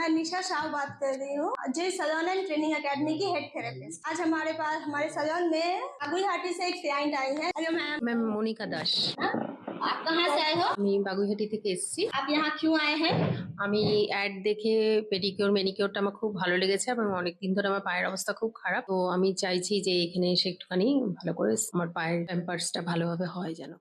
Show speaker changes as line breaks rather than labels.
मैं निशा शाह बात कर रही हूँ, जे सलोन एंड ट्रेनिंग एकेडमी की हेड थेरेपिस्ट। आज हमारे सलोन में बागुईहाटी से एक क्लाइंट आई है। Hello ma'am.
मैं मोनिका दास।
आप कहाँ से आए हो?
আমি বাগুইহাটি থেকে এসেছি।
आप यहाँ क्यों आए हैं?
আমি অ্যাড দেখে পেডিকিউর ম্যানিকিউরটা আমার খুব ভালো লেগেছে এবং অনেকদিন ধরে আমার পায়ের অবস্থা খুব খারাপ, তো আমি চাইছি যে এখানে এসে একটুখানি ভালো করে আমার পায়ের প্যাম্পার্সটা ভালোভাবে হয় যেন।